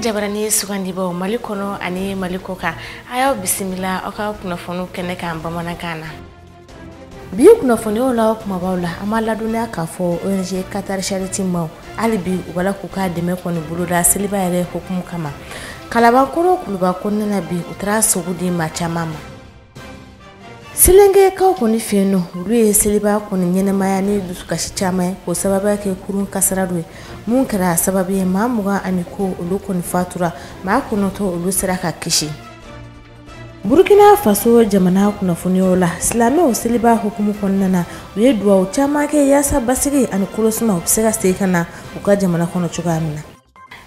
jabarani sugandibo malikono ani malikoka ayo bisimila oka kunafonu kene kan bamanakana bi kunafoni ola kuma bawla amala dunya kafo ONG Qatar Charity Maw alibi wala kuka deme koni buluda siliba yare hukumu kama kalabakoro kuluba konna bi utra sogudi machamama silenge ka koni feno ruye siliba koni nyene mayani dusukashi chama ko sababa ke kurun kasararwe mun kara sababi mamuga aniko ulukoni fatura ma kunoto ulusiraka kishi Burkina Faso jamana kunafoni ola Islamo siliba hukumu konnana wedwa chama ke yasa basigi anikolosuma obsega stekana uka jamana kono chugamina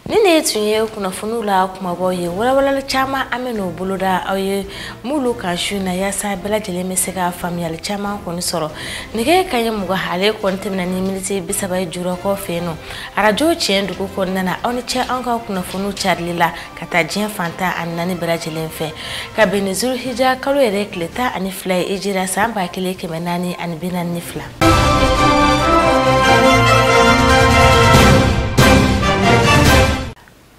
Nini tunye kunafoni la kuma boye wala chama ameno buluda aye mulu kashu na yasa bela jele mesega family chama koni soro nige kanye muga hale kontemna ni milite bisaba juro ko feno arajo chendu ko konnana oni che anka kunafoni charlila kata jien fanta annani bela jele mfe ka benizul hija kalo ere kleta ani fly ejira samba kile kemenani ani binan nifla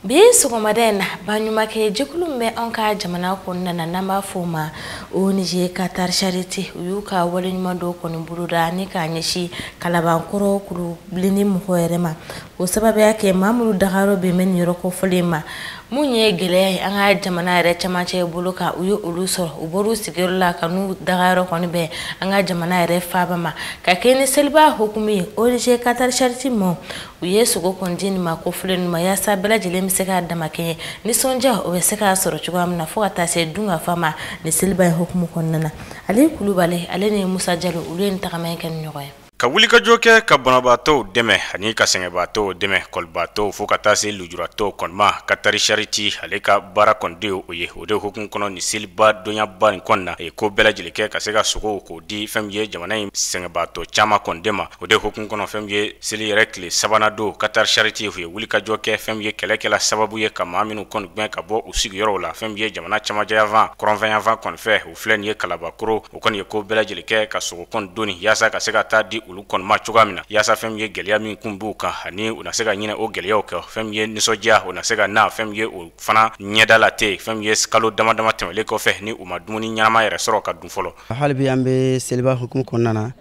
Bi sugomaden banyuma ke jikulumbe onka jamana konna na namba foma ONG Qatar Charity uyuka walinyuma do koni buruda ni kanyeshi kalabankoro kulu blini muhoerema o sababu yake mamuru dagaro be men yoroko folema munye gele anga jamana re chamache buluka uyu ulusoro uboru sigirola kanu dagaro koni be anga jamana re fabama kakeni selba hukumi ONG Qatar Charity Maw uyesu go kondini makofuleni mayasa bela jele seka damake ni sonja o seka soro chugam foka tase dunga fama ni silba hukumu konnana ali kulubale ale ne Musa Jalo ulen takama ken nyoy ka wuli ka joke ka bonabato deme ani ka sengebato deme kolbato foka tase lujurato konma Qatar Charity ale ka bara konde oye ode hukum kono ni silba donya ban konna e ko bela jileke ka sega suko ko di femye jamana sengebato chama kondema ode hukum kono femye sili rekle sabana do Qatar Charity hu wuli ka joke femye kelekela sababu ye ka maminu kon gben ka bo usigi yoro la femye jamana chama java konven avant kon fe u flen ye kalabakro o kon ye ko bela jileke ka suko kon doni yasa ka sega ta di ulukon ma chugamina yasa femye gelia min kumbuka ani unasega nyina o gelia o femye nisoja unasega na femye o fana nyedala te femye skalo dama temele ko fe ni umadumuni nyama yere soro ka dun folo halbi ambe selba hukum konnana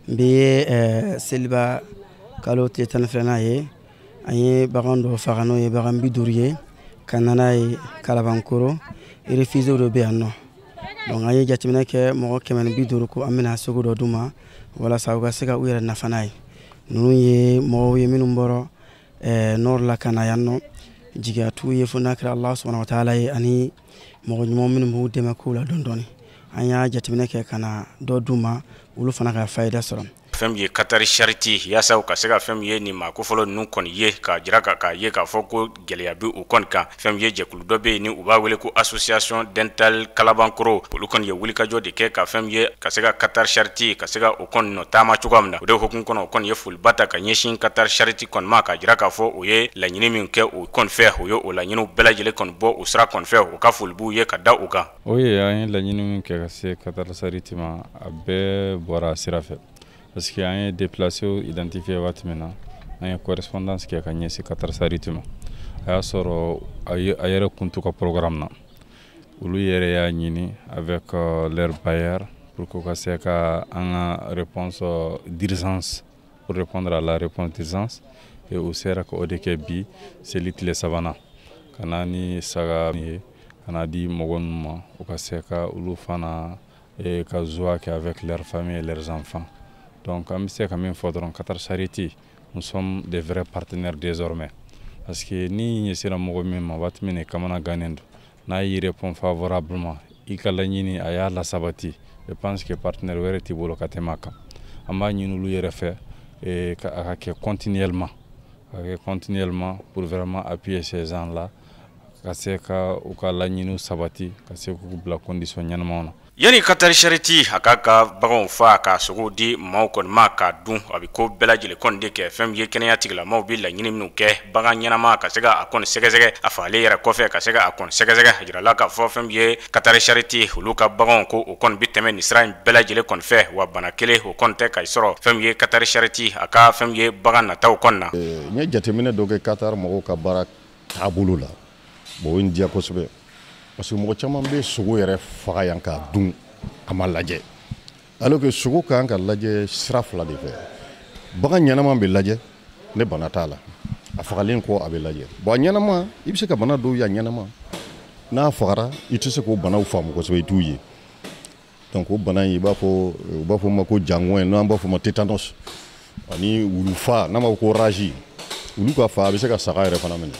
be selba kalo te tan frena ye aye bagando fagano ye bagam biduriye kanana ye kalabankoro e refuse do be anno donc aye jatimina ke mo kemen biduru ko amina sogo do duma wala sawga sega uyere nafanay nunu ye mo ye minum boro nor la kana yanno jiga tu ye funakra Allah subhanahu wa ta'ala ani mo minum bu dema kula dondoni anya jatimina ke kana do duma ulu fanaka fayda sorom femye Qatar Charity yasa o kasega femye ni ma ko folo nun kon ye ka jiraka ka ye ka foko geleya bi o kon ka femye je kulu dobe ni uba wele ko association dental kalabankoro pulu kon ye wuli ka jode ke ka femye kasega Qatar Charity kasega o kon no tama chugamna o de hokun kon o kon ye ful bata ka nyeshin Qatar Charity kon ma ka jiraka fo o ye la nyini min ke o kon fe o yo o la nyinu bela jele kon bo o sra kon fe o ka ful bu ye ka da o ka o ye ay la nyini min ke ka se Qatar Charity ma abe bora sirafe parce qu'il y a un déplacé identifié maintenant une correspondance qui a gagné ces 4 saritima a soro ayere kuntu ka programme na ulu yere ya nyini avec leur bailleur pour que ça ka une réponse d'urgence pour répondre à la réponse d'urgence et au sera ko odeke bi c'est litle savana kanani saga kanadi mogonuma o ka seka ulu fana et ka zoa avec leur famille et leurs enfants. Donc, comme c'est quand même faudra Qatar Charity, nous sommes des vrais partenaires désormais. Parce que ni sera mogomima watmine kamana ganendo, na y répond favorablement. Ikalanini aya la sabati. Je pense que partenaire wereti bolo katemaka. Amba ñu lu yere fait et continuellement pour vraiment appuyer ces gens-là. Kaseka ukala ñinu sabati, kaseka la condition ñanama. Yani Qatar Charity akaka bagon fa ka sogo di mawkon maka dun abiko bela jile kon de ke fem ye kenya tigla mawbil la nyini mnu ke bagan nyana ka sega akon segezege afale yara kofe ka sega akon segezege jira la ka fo fem ye Qatar Charity huluka bagon ko o kon biteme ni sra bela jile kon fe wa bana kele o kon te kay soro fem ye Qatar Charity aka fem ye bagan na taw konna nya jatemine doge Qatar mo ka barak tabulula bon o ndiya kosɛbɛ parce que mɔgɔ caman bɛ sogo yɛrɛ faga yan k'a dun a ma lajɛ alors que sogo kan ka lajɛ sira fila de fɛ bagan ɲɛnama bɛ lajɛ ne bana t'a la a fagalen kɔ a bɛ lajɛ bon a ɲɛnama i bɛ se ka bana dɔw ye a ɲɛnama n'a fagara i tɛ se k'o banaw faamu kosɛbɛ i t'u ye donc o bana in u b'a fɔ ma ko jangɔn n'an b'a fɔ ma tétanos ani wulufa n'an b'a fɔ ko rage wulu ka fa a bɛ se ka saga yɛrɛ fana minɛ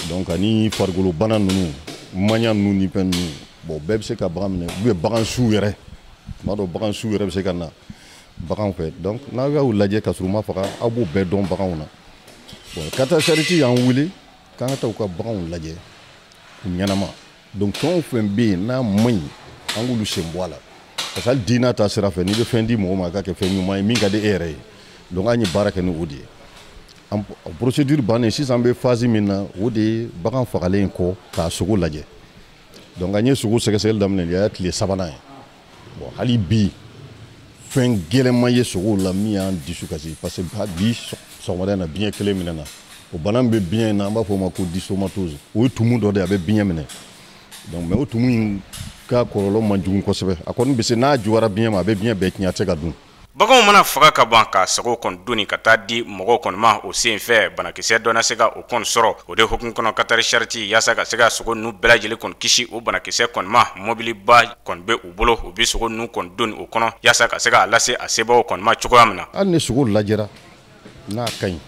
donc ani farikolo bana ninnu maɲa ninnu ni fɛn ninnu bon bɛɛ bɛ se ka bagan minɛ ou bien bagan su yɛrɛ tuma dɔ bagan su yɛrɛ bɛ se ka na bagan fɛ donc n'aw y'aw lajɛ ka sɔrɔ u ma faga aw b'o bɛɛ dɔn baganw na bon katasariti y'an wele k'an ka taa u ka baganw lajɛ u ɲɛnama donc fɛn o fɛn bɛ yen n'a man ɲi an k'olu sen bɔ a la parce que hali diinɛ ta sira fɛ n'i bɛ fɛn di mɔgɔ ma a ka kɛ fɛn ɲuman ye min ka di e yɛrɛ ye donc an ye baara kɛ ni o de ye procédure bannen sisan an bɛ phase min na o de ye bagan fagalen kɔ k'a sogo lajɛ donc an ye sogo sɛgɛsɛgɛli daminɛ nin y'a tile sabanan ye bon hali bi fɛn gɛlɛnman ye sogow la min y'an dusu kasi parce que bi sɔgɔmada in na biɲɛ kelen minɛ na o bana min bɛ biɲɛ in na an b'a fɔ o ma ko dystomatose o ye tumu dɔ de ye a bɛ biɲɛ minɛ donc mais o tumu in ka kɔlɔlɔ man jugu kosɛbɛ a kɔni bɛ se n'a juguyara biɲɛ ma a bɛ biɲɛ bɛɛ tiɲɛ a tɛ se ka dun baganw mana faga ka ban ka sago kɔni duni ka taa di mɔgɔw kɔni ma o sen fɛ banakisɛ dɔ na se ka o kɔni sɔrɔ o de hukumu kɔnɔ katari chariti yaasa ka se ka sogo ninnu bɛɛ lajɛlen kɔni kisi o banakisɛ kɔni ma mobiliba kɔni bɛ u bolo u bi sogo ninnu kɔni duni o kɔnɔ yaasa ka se k'a lase a sebaw kɔni ma cogoya min na hali ni sogo lajɛra n'a ka ɲi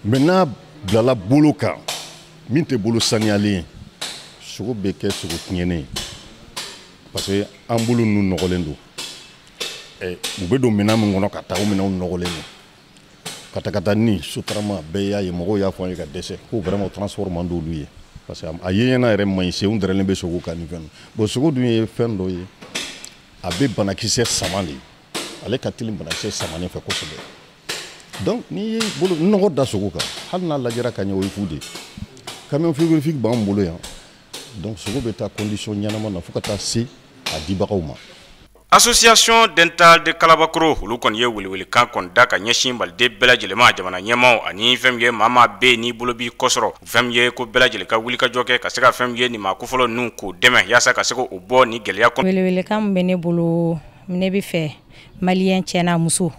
mais n'a bilala bolo kan min tɛ bolo saniyalen ye sogo bɛ kɛ sogo tiɲɛnen ye parce que an bolo ninnu nɔgɔlen don u bɛ don minɛn min kɔnɔ ka taa o minɛnw nɔgɔlen don ka taa ni sotarama bɛɛ y'a ye mɔgɔw y'a fɔ an ye ka dɛsɛ ko vraiment transport man d'olu ye parce que a yeɲɛna yɛrɛ man ɲi senw dɛrɛlen bɛ sogo kan ni fɛn bon sogo dun ye fɛn dɔ ye a bɛ banakisɛ sama de ale ka teli banakisɛ samanen fɛ kosɛbɛ donc n'i ye bolo nɔgɔ da sogo kan hali n'a lajɛra ka ɲɛ o ye fu de ye camion frigorifique b'an bolo yan donc sogo bɛ taa condition ɲɛnama na fo ka taa se a dibagaw ma Association Dental de Kalabakoro olu kɔni ye welewelekan kɔni da ka ɲɛsin maliden bɛɛ lajɛlen ma jamana ɲɛmaaw ani fɛn ye maa maa bɛ n'i bolo b'i kɔsɔrɔ fɛn ye ko bɛɛ lajɛlen ka wuli ka jɔ kɛ ka se ka fɛn ye nin maa kofɔlɔ ninnu k'o dɛmɛ yaasa ka se k'o bɔ ni gɛlɛya kɔnɔ. Welewelekan min bɛ ne bolo ne bɛ fɛ maliyɛn cɛ n'a muso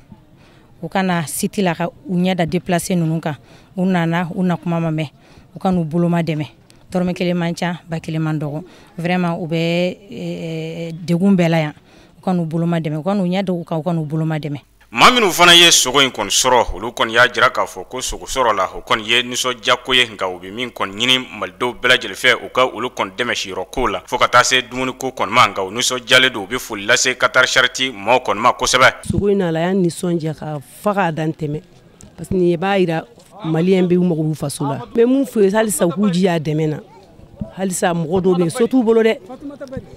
u kana siti la ka u ɲɛ da déplacer ninnu kan u nana u na kuma ma mɛn u ka n'u boloma dɛmɛ dɔrɔmɛ kelen man ca ba kelen man dɔgɔ vraiment u bɛ degun bɛɛ la yan u ka n'u boloma dɛmɛ u ka n'u ɲɛ da u kan u ka n'u boloma dɛmɛ. Maa minnu fana ye sogo in kɔni sɔrɔ olu kɔni y'a jira k'a fɔ ko sogo sɔrɔ la o kɔni ye nisɔndiyako ye nka u bɛ min kɔni ɲini malidenw bɛɛ lajɛlen fɛ u ka olu kɔni dɛmɛ siyɔrɔ ko la fo ka taa se dumuniko kɔni ma nka u nisɔndiyalen don u bɛ foli lase Katari Charity mɔgɔw kɔni ma kosɛbɛ. Sogo in na la y'a nisɔndiya ka fa k'a dan tɛmɛ parce que nin b'a jira maliyɛn bɛ u mago b'u faso la mais mun fɔ ye halisa u k'u jija a dɛmɛ na halisa mɔgɔ dɔw bɛ yen so t'u bolo dɛ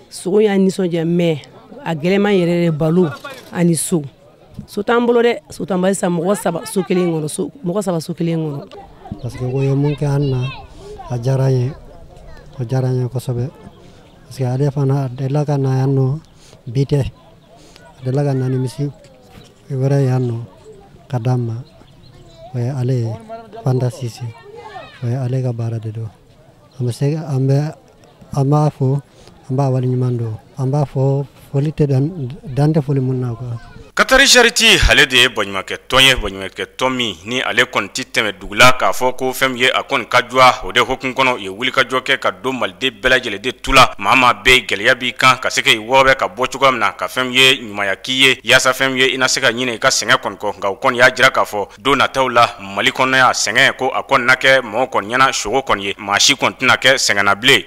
sogo y'a nisɔndiya mais a gɛlɛman yɛrɛ de balo ani so t'an bolo dɛ so t'an bali sa mɔgɔ saba so kelen kɔnɔ mɔgɔ saba so kelen kɔnɔ parce que o ye mun kɛ an na a diyara n ye kosɛbɛ parce que ale fana a delila ka na yan nɔ bi tɛ a delila ka na ni misi wɛrɛ yan nɔ ka d'an ma o ye ale ye Fanta Sise o ye ale ka baara de don an b'a fɔ an b'a waleɲuman don an b'a fɔ foli tɛ dan tɛ foli mun na quoi. Katari Charity ale de ye baɲumankɛ tɔn ye baɲumankɛ tɔn min ni ale kɔni tɛ tɛmɛ dugu la k'a fɔ ko fɛn ye a kɔni ka juwa o de hukumu kɔnɔ u ye wuli ka jɔ kɛ ka don maliden bɛɛ lajɛlen de tu la maa maa bɛ gɛlɛya b'i kan ka se k'i wɔɔrɔ ka bɔ cogoya min na ka fɛn ye ɲumanya k'i ye yaasa fɛn ye i na se ka ɲinɛ i ka sɛgɛn kɔni kɔ nka o kɔni y'a jira k'a fɔ don nataw la Mali kɔnɔ y'a sɛgɛn ko a kɔni na kɛ mɔgɔ kɔni ɲɛna sogo kɔni ye maa si kɔni tɛna kɛ sɛgɛnna bilen.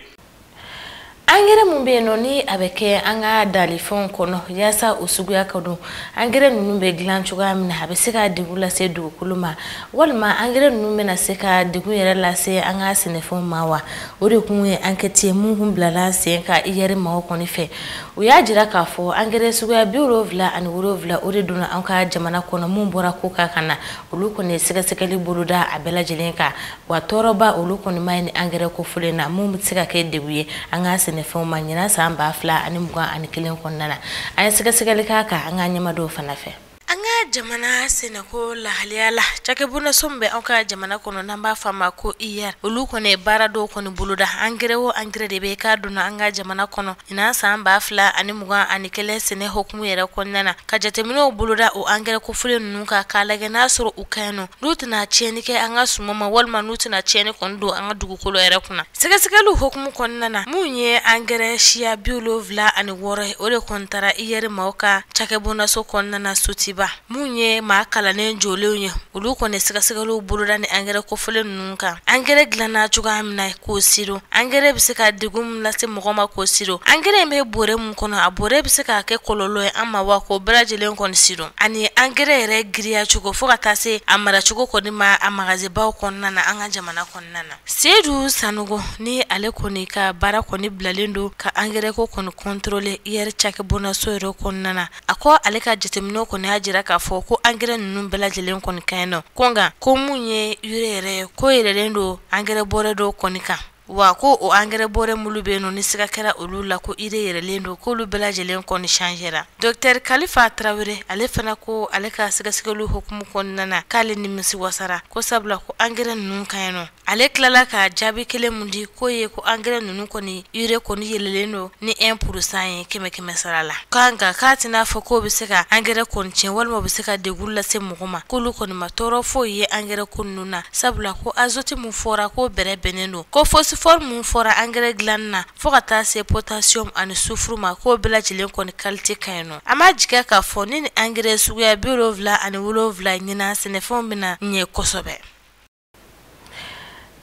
Angere mun be no ni a bɛ kɛ an ka dalifɛnw kɔnɔ yaasa o suguya ka don angere ninnu bɛ dilan cogoya min na a bɛ se ka degun lase dugukolo ma walima angere ninnu bɛna se ka degun yɛrɛ lase an ka sɛnɛfɛnw ma wa o de kun ye enquête mun kun bilala sen ka IER mɔgɔw kɔni fɛ u y'a jira k'a fɔ angere suguya 77 o de donna an ka jamana kɔnɔ mun bɔra ko ka kana olu kɔni sɛgɛsɛgɛli boloda a bɛɛ lajɛlen kan wa tɔɔrɔba olu kɔni ma ni angere ko fɔlen na mun bɛ se ka kɛ degun ye an ka sɛnɛfɛnw ma ɲina san 2021 kɔnɔna na an ye sɛgɛsɛgɛli k'a kan an ka ɲɛmadenw fana fɛ. An ka jamana sene ko lahaliyala chake buna sombe anka jamana kono namba fama ko iyar olu kone bara do kono buluda angere wo angere de be ka duna anga jamana kono ina samba afla ani muga ani kele sene hokmu yere konnana ka jatemino buluda o angere ko fule nunka kala ge nasoro ukano lutina cheni ke anga sumama walma lutina cheni kondo anga dugu kolo yere kuna sega lu hokmu konnana munye angere shia biolo vla ani wore ore kontara iyere mauka chake buna so konnana sutiba munye ma kala ne jolewnya ulu ko ne sika lu buluda ni angere ko fule nunka angere glana chuga amna ko siro angere bisika digum lati mogoma ko siro angere me bore mun kono abore bisika ke kololo amma wa ko brajelen kon siro ani angere re griya chugo foka tase amara chugo ko ni ma amagaze ba ko nana anga jamana kon nana sedu sanugo ni ale ko ni ka bara ko ni blalendo ka angere ko kon contrôler yer chake bona soiro kon nana ako ale ka jetemino ko ni hajira ka fo ko angere nunun belajelen kon kaino konga ko munye yurere ko yerendo angere bore do konika wa ko o angere bore mulube no ni siga kera olula ko ire yerelendo ko lu belajelen kon changera Dr Khalifa Traoré ale fana ko ale ka siga lu hukumu kon nana kale ni misi wasara ko sabla ko angere nunun kaino ale klala ka jabi kele mundi ko ye ko angere nunun ko ni ire ko ni yerelendo ni 1% keme sarala kanga katina fo ko bisika angere kon chen walmo bisika de gulla se muguma ko lu ko ni matoro fo ye angere kon nuna sabla ko azoti mu fora ko bere beneno ko fo forme fora angere glanna fokata se potassium ani soufre ma ko belajilen kon qualité kayno ama jika ka fo ni angere suya birovla ani wolovla nyina sene fombina nye kosobe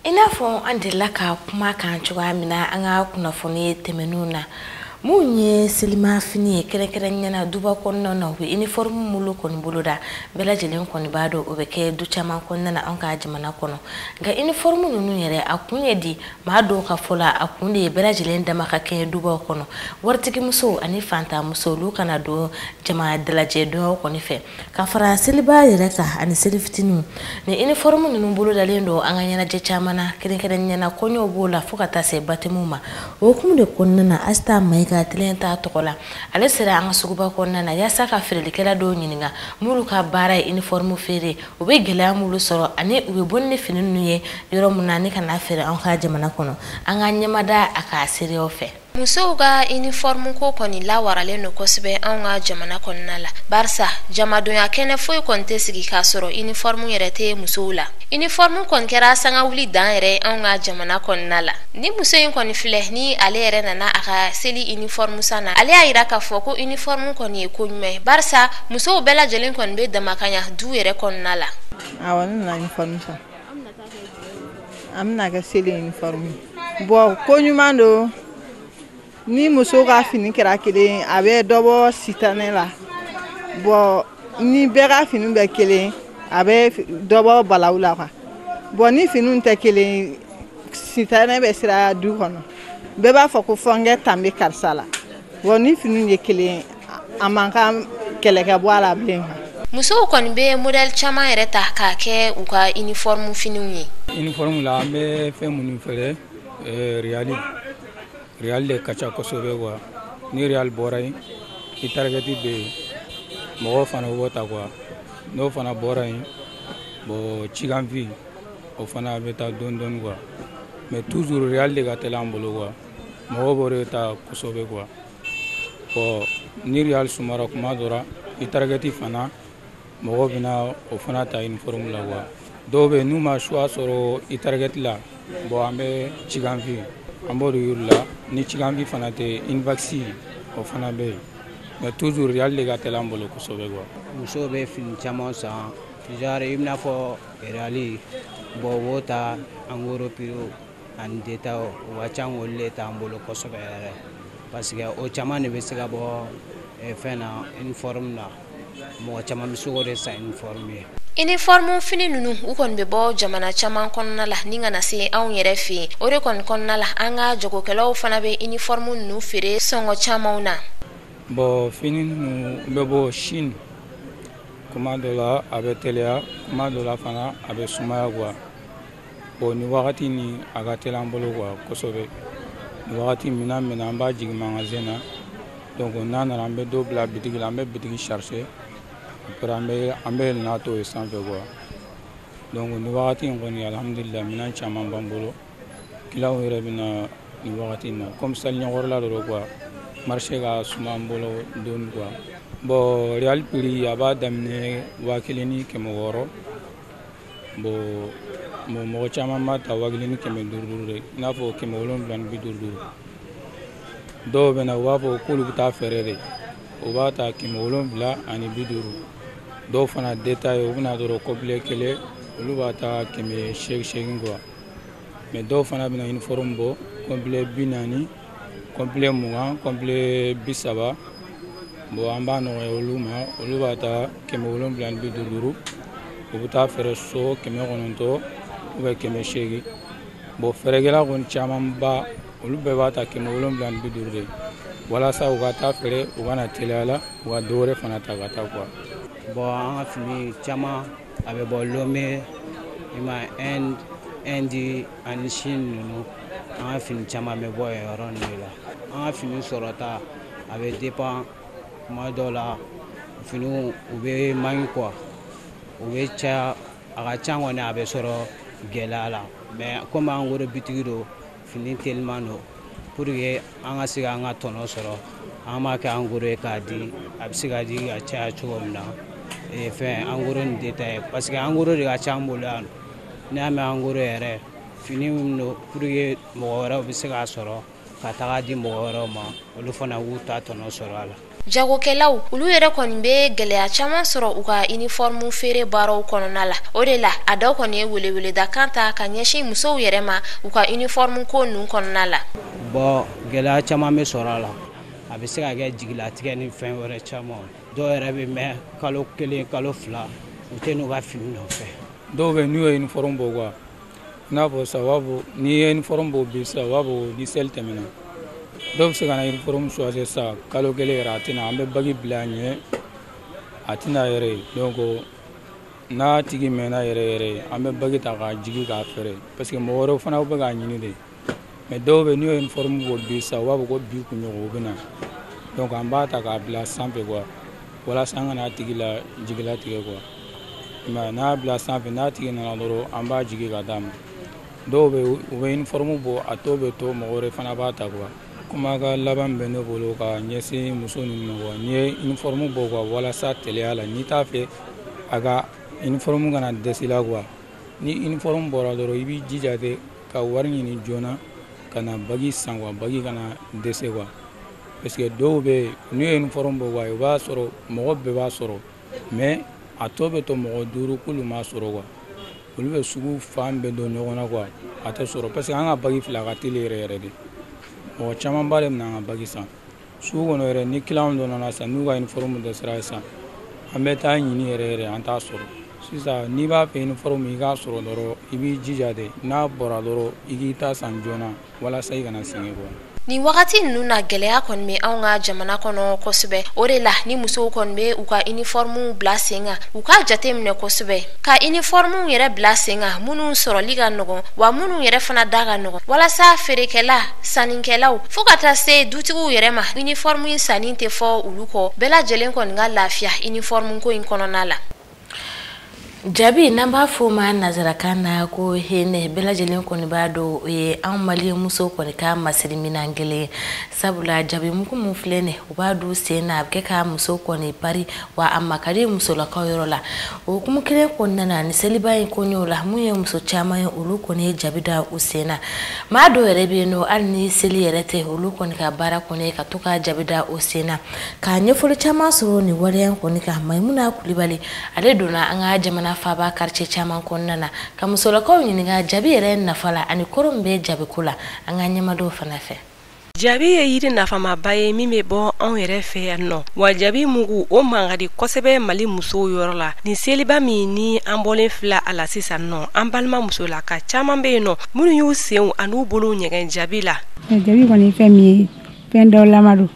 ina fo andela ka kuma kan chuwa mina anga kuna fo ni temenuna munye silima fini kere nyana duba konna na wi uniform mulu kon buluda bela jelen kon bado obeke du chama konna na anka ajimana kono ga uniform nunu yere akunye di ma do ka fola akunye bela jelen da maka ke duba kono wartiki muso ani fanta muso lu kana do jama dalaje do kon fe ka fara silba yere ka ani silftinu ne uniform nunu buluda lendo anga nyana je chama na kere nyana konyo bola fukata se batemuma o kumde konna na asta mai ga tilenta tokola ale sera anga suguba konna na ya saka fireli kala do nyininga mulu ka bara uniforme fere obe gela mulu soro ani ube bonni fininu ye yoro munani kana fere an ka jamana kono anga nyamada aka sere ofe muso ga uniforme ko koni la warale no kosbe an ga jamana konna la barsa jamado ya kene foi konte sigi ka soro uniforme yerete muso la uniforme kon kera sanga wuli dan yere an ga jamana konna la ni muso yin koni file ni ale yere nana aka seli uniforme sana ale ayira ka fo ko uniforme koni ko nyme barsa muso bela jelen kon be damakanya du yere konna la awon na uniforme sa amna ga seli uniforme bo ko nyumando ni muso ga fini kera kele abe dobo sitane la bo ni be ga fini be kele abe dobo balawula kwa bo ni fini nte kele sitane be sira du kono be ba fo ko fonge tambe karsala bo ni fini ye kele amanka kele ka bwala blen muso kon be model chama ereta ka ke uka uniforme fini uniforme la be fe munu fere real le kacha kosobe wa ni real borai itargeti be mo fana wota kwa no fana borai bo chiganvi o fana beta don kwa mais toujours real le gatela mbolo kwa mo bore ta kosobe kwa bo ni real sumara kuma dora itargeti fana mo bina o fana ta uniforme la kwa dobe numa choix soro itargeti la bo ambe chiganvi ambodo yurla ni chigambi fanate invaxi o fana be mais toujours real le gatela mbolo ko sobe go muso be fin chama sa tijare imna fo reali bo wota angoro piro an deta o wachango le ta mbolo ko sobe parce que o chama ne be sega bo e fena uniforme na mo chama miso re sa uniforme uniforme fini nunu ukon be bo jamana chama konna la ninga na se an yere fi ore kon konna la anga jogo kelo fana be uniforme nunu fere songo chama una bo fini nunu be bo shin komando la abe telea komando la fana abe sumaya gwa bo ni wakati ni agatela mbolo gwa kosobe ni wakati mina amba jigi magazena donc on a rambe do bla bitigi lambe bitigi chercher après an bɛ n'a to ye sanfɛ quoi. Donc ni wagati in kɔni alhamdulillah minɛn caman b'an bolo kilaw yɛrɛ bɛ na ni wagati in na comme saliɲɛkɔrɔla dɔrɔn quoi marché ka suma an bolo dɔɔni quoi. Bon real prix a b'a daminɛ 1600 bon mɔgɔ caman b'a ta 1500 de i n'a fɔ 750 dɔw bɛ na u b'a fɔ k'olu bɛ taa fɛɛrɛ de u b'a ta 750 dɔw fana détail u bɛna dɔrɔn complet kelen olu b'a ta 880 quoi. Mais dɔw fana bɛna uniforme bɔ complet 40 complet 20 complet 30 bon an b'a nɔgɔya olu ma olu b'a ta 750 u bɛ taa fɛɛrɛ so 900 ou bien 800 bon fɛɛrɛkɛla kɔni caman ba olu bɛɛ b'a ta 750 de walasa u ka taa fɛɛrɛ u kana teliya la u ka dɔ wɛrɛ fana ta ka taa quoi. Bon an ka fini caman a bɛ bɔ Lomé i ma Inde ani Chine ninnu an ka fini caman bɛ bɔ yen yɔrɔ ninnu de la. An ka fini sɔrɔta a bɛ dépend tuma dɔw la finiw u bɛ manqué quoi u bɛ caya a ka ca kɔni a bɛ sɔrɔ gɛlɛya la mais comme an goro bitigi don fini teliman don pour que an ka se k'an ka tɔnɔ sɔrɔ an b'a kɛ an goro ye k'a di a bɛ se ka di ka caya cogo min na fɛn an goro ni détail parce que an goro de ka ca an bolo yan n'i y'a mɛn an goro yɛrɛ fini min don pour que mɔgɔ wɛrɛw bɛ se k'a sɔrɔ ka taga di mɔgɔ wɛrɛw ma olu fana b'u ta tɔnɔ sɔrɔ a la. Jagokɛlaw olu yɛrɛ kɔni bɛ gɛlɛya caman sɔrɔ u ka uniforme feere baaraw kɔnɔna la o de la a dɔw kɔni ye weleweleda kan ta ka ɲɛsin musow yɛrɛ ma u ka uniforme ko ninnu kɔnɔna la. Bon gɛlɛya caman bɛ sɔrɔ a la a bɛ se ka kɛ jigilatigɛ ni fɛn wɛrɛ caman dɔw yɛrɛ bɛ mɛn kalo 1 kalo 2 u tɛ n'u ka fini nɔfɛ. Dɔw bɛ n'u ye uniforme bɔ quoi i n'a fɔ sisan u b'a fɔ n'i ye uniforme bɔ bi sisan u b'a fɔ ni seli tɛmɛna dɔw bɛ se ka na uniforme choisir sisan kalo 1 yɛrɛ a tɛna an bɛ bagi bila a ɲɛ a tɛna yɛrɛ ye donc n'a tigi mɛnna yɛrɛ an bɛ bagi ta k'a jigi k'a fɛrɛ parce que mɔgɔ wɛrɛw fana bɛ k'a ɲini de mais dɔw bɛ n'u ye uniforme bɔ bi sisan u b'a fɔ ko bi kunɲɔgɔn u bɛ na donc an b'a ta k'a bila sanfɛ quoi walasa an kana a tigi la jigilatigɛ quoi mais n'a bila sanfɛ n'a tigi nana dɔrɔn an b'a jigi ka d'a ma dɔw bɛ u bɛ uniforme bɔ a tɔ bɛ to mɔgɔ wɛrɛ fana b'a ta quoi. Kuma ka laban bɛ ne bolo ka ɲɛsin muso ninnu ma n'i ye uniforme bɔ quoi walasa teliya la n'i t'a fɛ a ka uniforme kana dɛsɛ i la quoi ni uniforme bɔra dɔrɔn i b'i jija de ka wari ɲini joona ka na bagi san quoi bagi kana dɛsɛ quoi parce que dɔw bɛ n'u ye uniforme bɔ quoi i b'a sɔrɔ mɔgɔ bɛɛ b'a sɔrɔ mais a tɔ bɛ to mɔgɔ 5 k'olu m'a sɔrɔ quoi olu bɛ sugu fan bɛɛ don ɲɔgɔn na quoi a tɛ sɔrɔ parce que an ka bagi filɛ a ka teli yɛrɛ yɛrɛ de mɔgɔ caman ba de bɛna an ka bagi san sugu kɔnɔ yɛrɛ ni client dɔ nana san n'u ka uniforme dɛsɛra san an bɛ taa ɲini yɛrɛ yɛrɛ an t'a sɔrɔ sisan n'i b'a fɛ uniforme i k'a sɔrɔ dɔrɔn i b'i jija de n'a bɔra dɔrɔn i k'i ta san joona walasa i kana sɛgɛn quoi. Ni wagati ninnu na gɛlɛya kɔni bɛ anw ka jamana kɔnɔ kosɛbɛ o de la ni musow kɔni bɛ u ka uniforme bila sen kan u ka jate minɛ kosɛbɛ ka uniforme yɛrɛ bila sen kan minnu sɔrɔli ka nɔgɔn wa minnu yɛrɛ fana da ka nɔgɔn walasa feerekɛla sannikɛlaw fo ka taa se dutigiw yɛrɛ ma uniforme sanni tɛ fɔ olu kɔ bɛɛ lajɛlen kɔni ka lafiya uniforme ko in kɔnɔna la. Jabi n'an b'a fɔ ma nazarakan na ko hene bɛɛ lajɛlen kɔni b'a dɔn o ye anw maliyɛn musow kɔni ka masiri minan kelen sabula jabi mugu mun filɛ nin u b'a don sen na a bɛ kɛ ka musow kɔni pari wa a ma ka di musolakaw yɔrɔ la o hukumu kelen kɔnɔna na ni seliba in kɔɲɔw la mun ye muso caman ye olu kɔni ye jabi da u sen na maa dɔw yɛrɛ bɛ yen nɔ hali ni seli yɛrɛ tɛ olu kɔni ka baara kɔni ye ka to ka jabi da u sen na ka ɲɛfɔli caman sɔrɔ nin waleya kɔni kan Maimuna Kulibali ale donna an ka jamana faba quartier caman kɔnɔna na ka musolakaw ɲininka jabi yɛrɛ nafa la ani kɔrɔ min bɛ jabi ko la an ka ɲɛmadenw fana fɛ. Jabi ye yiri nafamaba ye min bɛ bɔ anw yɛrɛ fɛ yan nɔ wa jabi mugu o mangadi kosɛbɛ Mali musow yɔrɔ la ni seliba min ni an bɔlen filɛ a la sisan nɔ an balima muso la ka caman bɛ yen nɔ minnu y'u senw an'u bolo ɲɛgɛn jabi la. Jabi kɔni fɛn min ye fɛn dawlama don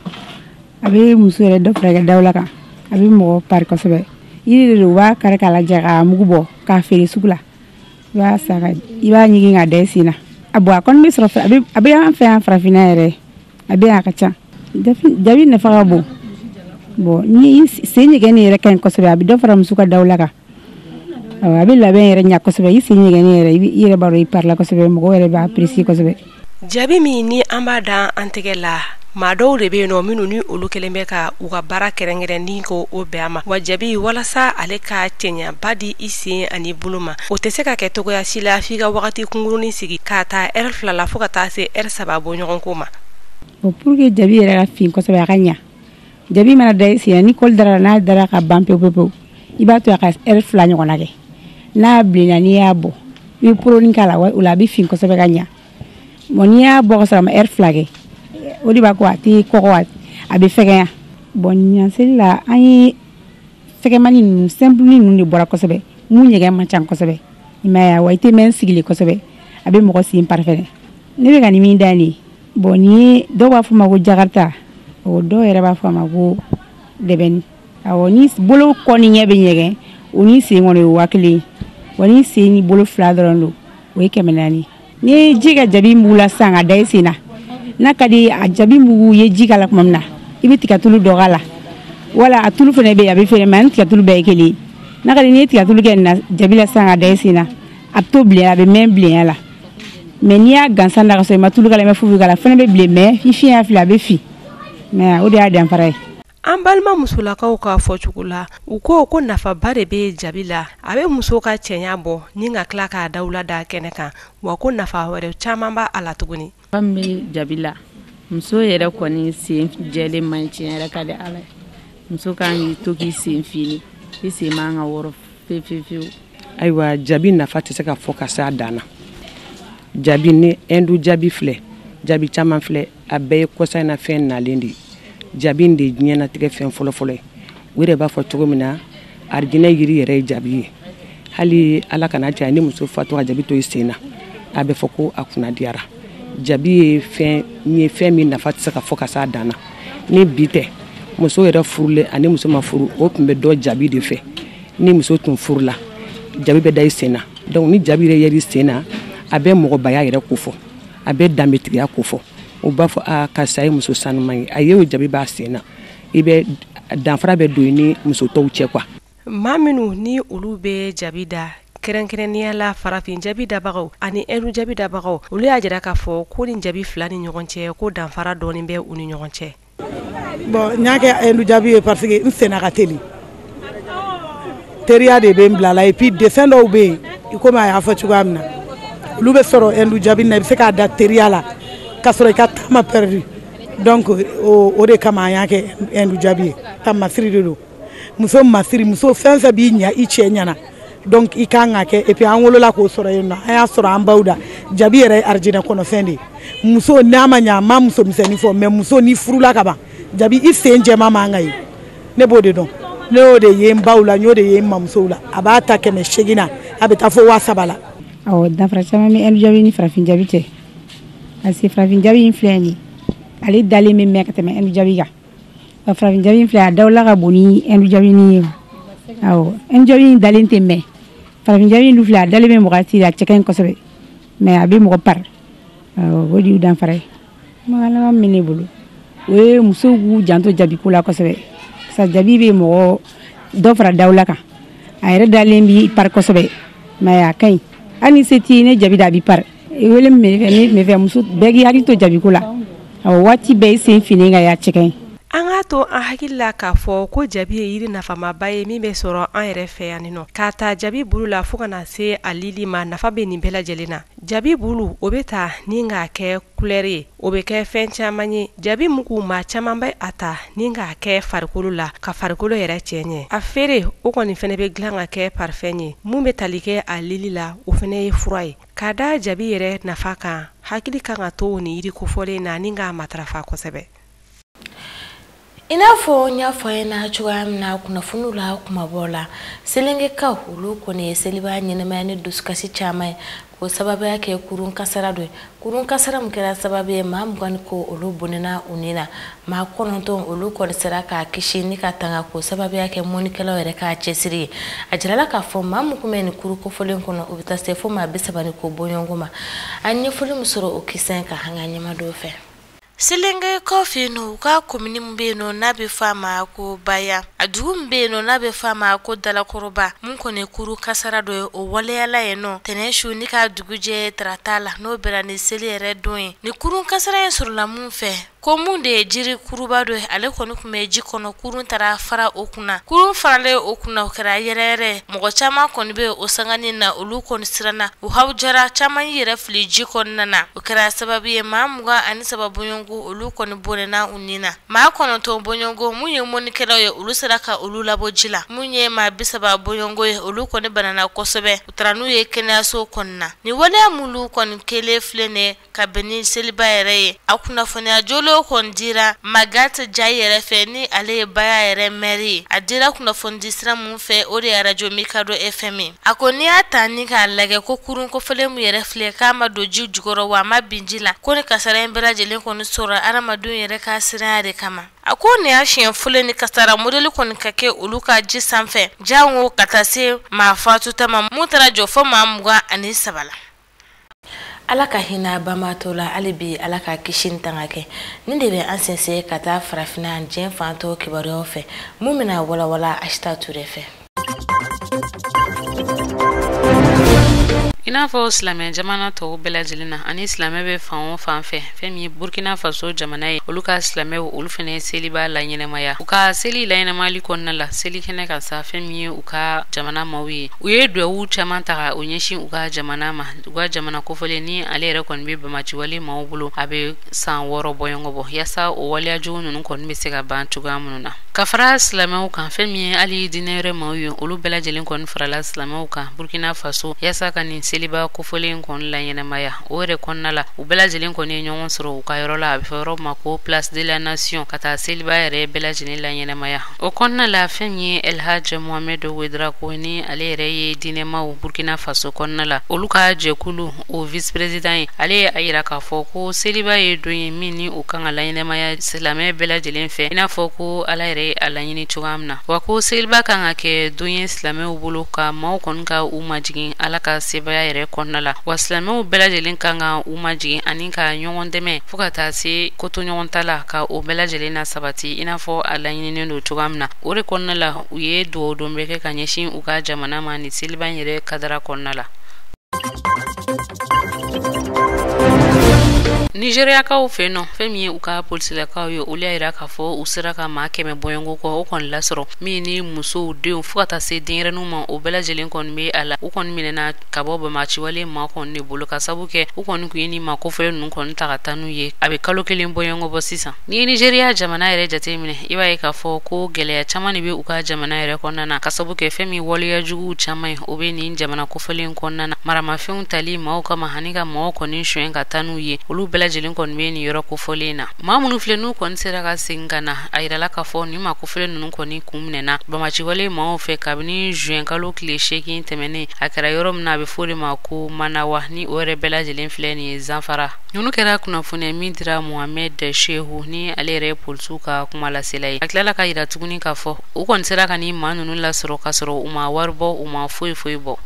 a bɛ muso yɛrɛ dɔ furakɛ dawla kan a bɛ mɔgɔ pari kosɛbɛ yiri de b'a kari k'a lajɛ ka mugu bɔ k'a feere sugu la i b'a saga i b'a ɲigin ka da i sen na a bɔ a kɔni bɛ sɔrɔ a bɛ an fɛ yan farafinna yɛrɛ a bɛ a ka ca jabi nafa ka bon bon ni se ɲɛgɛn yɛrɛ ka ɲi kosɛbɛ a bɛ dɔ fara muso ka dawla kan a bɛ labɛn yɛrɛ ɲa kosɛbɛ i se ɲɛgɛn yɛrɛ i yɛrɛ b'a dɔn i parla kosɛbɛ mɔgɔ yɛrɛ b'a apprécier kosɛbɛ. Jaabi min ni an b'a dan an tɛgɛ la maa dɔw de bɛ yen nɔ minnu ni olu kelen bɛ ka u ka baara kɛrɛnkɛrɛnnen ko o bɛn a ma wa jaabi walasa ale ka cɛɲaba di i sen ani bolo ma o tɛ se ka kɛ togoya si la f'i ka wagati kunkurunin sigi k'a ta heure 2 la fo ka taa se heure 3 bɔ ɲɔgɔn ko ma. Bon pour que jaabi yɛrɛ ka fin kosɛbɛ a ka ɲa jaabi mana da i sen ni kɔli dara n'a dara ka ban pewu pewu i b'a to a ka heure 2 ɲɔgɔnna kɛ n'a bilenna n'i y'a bɔ i bɛ poronin k'a la o la a bɛ fin kosɛbɛ ka ɲa bon n'i y'a bɔ ka sɔrɔ a ma heure 2 kɛ o de b'a ko a tɛ kɔgɔ a bɛ fɛgɛya bon ɲanseli la an ye fɛgɛmani ninnu simple ninnu de bɔra kosɛbɛ mun ɲɛgɛn man ca kosɛbɛ i m'a ye wa i tɛ mɛn sigilen kosɛbɛ a bɛ mɔgɔ sen parfait ne bɛ ka nin min da nin ye bon ni dɔw b'a fɔ ma ko jakarta o dɔw yɛrɛ b'a fɔ ma ko dɛbɛni awɔ ni bolo kɔni ɲɛ bɛ ɲɛgɛn o ni sen kɔni o waa kelen wa ni sen ni bolo 2 dɔrɔn don o ye 400 ni ye ji ka jabi mugu la sisan ka da i sen na n'a ka di a jabi mugu ye ji k'a la tuma min na i bɛ tigɛtulu dɔ k'a la wala a tulu fana bɛ yen a bɛ feere mais ani tigɛtulu bɛɛ ye kelen ye n'a ka di n'i ye tigɛtulu kɛ nin na jabi la sisan ka da i sen na a bɛ to bilen a bɛ mɛn bilenya la mais n'i y'a gansan da ka sɔrɔ i ma tulu k'a la i ma foyi k'a la fana bɛ bilen mais i fiɲɛ y'a fili a bɛ fin mais o de y'a danfara ye. An balima musolakaw ka fɔcogo la u ko nafaba de bɛ jaabi la a bɛ muso ka cɛɲa bɔ ni ka tila k'a dawula da kɛnɛ kan wa ko nafa wɛrɛ caman b'a a la tuguni. An bɛ jaabi la muso yɛrɛ kɔni sen jɛlen man tiɲɛ yɛrɛ ka di ala ye muso kan k'i to k'i sen fili i sen man ka wɔrɔ pewu. Ayiwa jaabi nafa tɛ se ka fɔ ka s'a dan na jaabi ni endu jaabi filɛ jaabi caman filɛ a bɛɛ ye kɔsa in na fɛn nalen de jaabi de diɲɛnatigɛ fɛn fɔlɔfɔlɔ ye o de b'a fɔ cogo min na arijinɛ yiri yɛrɛ ye jaabi ye hali ala kana caya ni muso fatu ka jaabi to i sen na a bɛ fɔ ko a kunna diyara jaabi ye fɛn min nafa tɛ se ka fɔ ka s'a dan na ni bi tɛ muso yɛrɛ furulen ani muso ma furu o tun bɛ dɔ jaabi de fɛ ni muso tun furula jaabi bɛ da i sen na donc ni jaabi yɛrɛ yɛrɛ i sen na a bɛ mɔgɔbaya yɛrɛ ko fɔ a bɛ danbetigiya ko fɔ o b'a fɔ karisa ye muso sanuman ye a ye o jaabi b'a sen na i bɛ danfara bɛ don i ni muso tɔw cɛ quoi. Maa minnu ni olu bɛ jaabi da kɛrɛnkɛrɛnnenya la farafin jaabi dabagaw ani elu jaabi dabagaw olu y'a jira k'a fɔ ko ni jaabi fila ni ɲɔgɔn cɛ ko danfara dɔɔni bɛ u ni ɲɔgɔn cɛ. Bon n y'a kɛ elu jaabi ye parce que n senna ka teli teriya de bɛ n bila la et puis dessin dɔw bɛ yen i komi a y'a fɔ cogoya min na olu bɛ sɔrɔ elu jaabi na i bɛ se k'a da teriya la k'a sɔrɔ i ka taama perdu donc o de kama an y'a kɛ elu jaabi ye tamasiri de don muso masiri muso fɛn fɛn b'i ɲa i cɛ ɲɛna donc i kan ka kɛ et puis an wolola k'o sɔrɔ yen nɔ an y'a sɔrɔ an baw da jaabi yɛrɛ ye arijinɛ kɔnɔfɛn de ye muso n'a ma ɲa a ma muso misɛnnin fɔ mais muso ni furula ka ban jaabi i sen jɛma man ka ye ne b'o de dɔn ne y'o de ye n baw la n y'o de ye n mamusow la a b'a ta 800 na a bɛ taa fo 300 la. awɔ danfara caman bɛ elu jaabi ni farafin jaabi cɛ parce que farafin jaabi in filɛ nin ale dalen bɛ mɛn ka tɛmɛ elu jaabi kan wa farafin jaabi in filɛ a dawula ka bon ni elu jaabi ni ye awɔ elu jaabi in dalen tɛ mɛn farafin jaabi in dun filɛ a dalen bɛ mɔgɔ ci a cɛ ka ɲi kosɛbɛ mais a bɛ mɔgɔ par awɔ o de y'u danfara ye. kumakan laban min bɛ ne bolo o ye musow k'u janto jaabi ko la kosɛbɛ sa jaabi bɛ mɔgɔ dɔ fara dawula kan a yɛrɛ dalen b'i par kosɛbɛ mais a ka ɲi hali ni se t'i ye ne jaabi da a b'i par i wele min bɛ fɛ muso bɛɛ k'i hakili to jaabi ko la awɔ waati bɛɛ i sen finen ka y'a cɛ ka ɲi. An k'a to an hakili la k'a fɔ ko jaabi ye yiri nafamaba ye min bɛ sɔrɔ an yɛrɛ fɛ yan nɔ k'a ta jaabi bulu la fo kana se a lili ma nafa bɛ nin bɛɛ lajɛlen na jaabi bulu o bɛ ta ni k'a kɛ couleur ye o bɛ kɛ fɛn caman ye jaabi mugu maa caman bɛ a ta ni k'a kɛ farikolo la ka farikolo yɛrɛ cɛ ɲɛ a feere o kɔni fana bɛ dilan ka kɛ parfɛn ye mun bɛ tali kɛ a lili la o fana ye fura ye k'a da jaabi yɛrɛ nafa kan hakili kan ka to nin yiri kofɔlen na ni k'a matarafa kosɛbɛ. I n'a fɔ n y'a fɔ a ɲɛna cogoya min na kunnafoniw la kumabɔ la selengekaw olu kɔni ye seliba ɲɛnɛmaya ni dusukasi caman ye k'o sababuya kɛ kurun kasara dɔ ye kurun kasara min kɛra sababu ye maa 20 ko olu bonnena u ni na maa 9 olu kɔni sera k'a kisi ni ka tanga k'o sababuya kɛ mɔnikɛlaw yɛrɛ k'a cɛsiri ye a jirala k'a fɔ maa mun kun bɛ nin kuru kofɔlen kɔnɔ u bɛ taa se fo maa 30 ko bɔɲɔgɔn ma a ɲɛfɔli min sɔrɔ o kisɛ kan an ka ɲɛma dɔw fɛ. Silenge kofi no ka komini mbeno na be fama ko baya adu mbeno na be fama ko dala koroba mun kone kuru kasara do o wale ala eno teneshu ni ka duguje tratala no berani selere doin ni kuru kasara en sur la mun fe ko mun de jiri kuruba do ale konu kume jikono kurun tara fara okuna kurun farale okuna kara yerere mogo chama koni be osangani na ulu koni sirana u hawjara chama yere fli jikon nana o kara sababi mamuga ani sababu yongo ulu koni bonena unina ma kono to bonyongo munye moni kela ye ulu sadaka ulu labo jila munye ma bisaba bonyongo ye ulu koni banana kosobe utranu ye kena so konna ni wala mulu koni kele flene kabeni seliba yere akuna fone ajolo kondira magata jayere fe ni ale baya yere meri adira kuna fondisra mun fe ori radio mikado fm akoni atani ka lage ko kurun ko fele mu yere fle kama doji jugoro wa mabinjila ko ne kasara embera jelen ko ni sora aramadu yere ka sirare kama akoni ashin fule ni kasara modeli ko ni kake uluka ji sanfe janwo katase ma fatu tama mutara jofo ma muga ani sabala alaka hina bamatola alibi alaka kishin tangake ninde be ansense kata farafina jen fanto kibaro fe mumina wala ashta turefe ina fo islamé jamana to bela jilina ani islamé be fan fe femi Burkina Faso jamana ye oluka islamé olu fene seliba la nyene maya uka seli la nyene mali konna la seli kene ka sa femi uka jamana mawi uye do wu chamanta onyeshi uka jamana ma uka jamana ko fole ni ale re kon be bamachi wali mawbulo abe san woro boyongo bo yasa o wali aju nunu kon be sega bantu gamununa kafara islamé uka femi ali dinere mawi olu bela jilin kon farala islamé uka Burkina Faso yasa kanin seliba ko folen kon la nyene maya ore kon nala ubela jelen kon e nyon soro ka yorola abfero mako place de la nation kata seliba ere bela jelen la nyene maya o kon nala fenye El Hadj Mohamed Wedra ko ni ale re dine ma Burkina Faso kon nala oluka je kulu o vice president ale ayira ka foko seliba e do mini o kan la nyene maya selame bela jelen fe ina foko ala re ala nyini chugamna wako seliba kan ake do islame o bulu ka ma kon ka umajigin ala ka seba yere konnala waslame bela jelen kanga umaji aninka nyongon deme fukata si koto nyongon tala ka o bela jelena sabati inafo alanyini ndo chugamna ore konnala uye do dombeke kanyeshin uka jamana mani silban yere kadara konnala Nigeria ka ofeno femi uka polisi la ka yo ulia iraka fo usira ka ma keme boyongo ko okon lasro mini muso de fukata se dinre numa o bela jelen kon me ala ukon minena kaboba machi wale ma kon ne buluka sabuke ukon ku yini ma ko fele nun kon takatanu ye abe kalo kelen boyongo bo sisa ni Nigeria jamana ere jate mine iba ka fo ko gele ya chamani be uka jamana ere konnana kasabuke femi wali ya jugu chamai obe ni jamana ko fele konnana mara mafiun tali ma o kama hanika ma ko ni shwenga tanu ye ulu bela jelen kon meni yoro ko folena mamunu flenu kon seraka singana ayirala ka fo ni ma ko flenu nun kon ni kumnena bamachi wale ma o fe kabini juen kalo cliché ki temene akara yoro mna be fori ma ko manawa ni ore bela jelen fleni zanfara nunu kera kuna fune midra Mohamed Shehu ni alere polsuka kuma la selai aklala ka ira tuguni ka fo o kon seraka ni manunu la soro kasoro uma warbo uma foi bo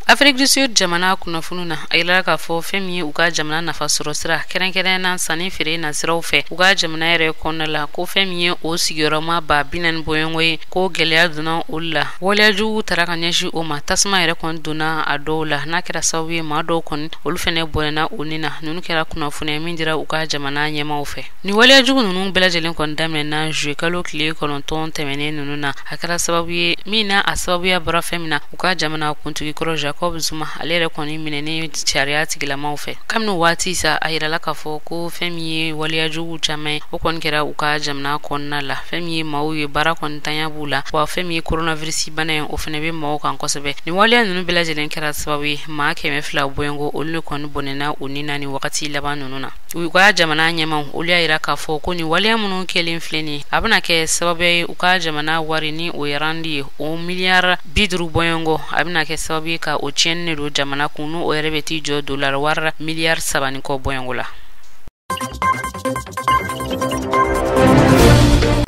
Afrique du Sud jamana kuna fununa ayla ka fo femi uga jamana na fasoro sira keren na sani fire na sira fe uga jamana ere konala ko femi o sigoroma ba binan boyonwe ko gelya duna ulla wala ju taraka nyeshi o ma tasma ere kon duna adola na kira sawi ma do kon ulfene bonena unina nunu kira kuna fune mindira uga jamana nyema ofe ni wala ju nunu bela jelen kon damne na ju kalo kle kon ton temene nunu na akara sababu mina asababu ya bra femina uga jamana kuntu kro Jacob Zuma alere koni minene chariati gila maufe kamno wati sa ayira ka fo ko femi wali ajugu chame o kon kera uka jamna konna la femi mauye bara kon tanya bula wa femi coronavirus bana o fenebe maw kan kosebe ni wali anu bela jelen kera sabawi ma keme fla boyengo olu kon bonena unina ni wakati labanu nuna uka jamana nyama olu ayira ka fo ko ni wali amunu kelin fleni abana ke sababe uka jamana warini o yarandi o miliyar bidru boyengo abana ke sababi ka o chenne do jamana kunu o rebeti jo dollar war miliyar sabani ko boyongola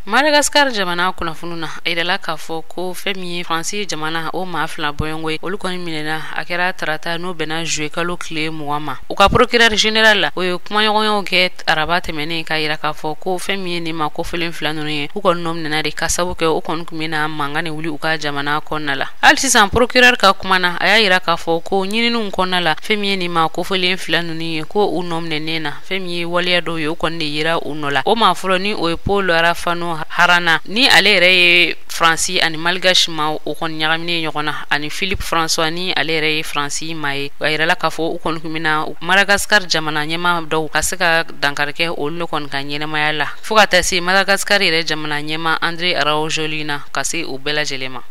Madagascar jamana kuna fununa idala ka fo ko femi France jamana o ma fla boyongwe olu koni minena akera trata no bena jouer kalo clé muama o ka procureur général la o kuma yogonyo ke arabate mene ka ira ka fo ko femi ni ma ko felen flanone u kon nom nena de kasabu ke o kon kumina mangane wuli u ka jamana konnala al sisan procureur ka kumana aya ira ka fo ko nyini nun konnala femi ni ma ko felen flanone ko u nom nenena femi waliya do yo kon ne yira unola o ma fulo ni o polo arafano harana ni ale re Franci ani malgache ma o kon nyagamine nyogona ani Philippe François ni ale re Franci mai ayira la kafo o kon kumina Madagascar jamana nyema do kasaka dankarke o lo kon kanyene mayala fukata si Madagascar re jamana nyema André Araujolina kasi o bela jelema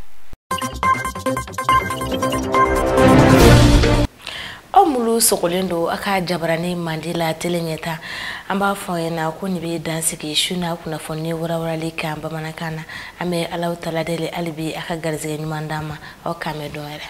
Omulu sokolendo aka jabarani mandila telenyeta amba foyena ko ni be dansiki shuna kuna fonni wura lika amba manakana ame alaw taladele alibi aka garze nyumandama o kame doere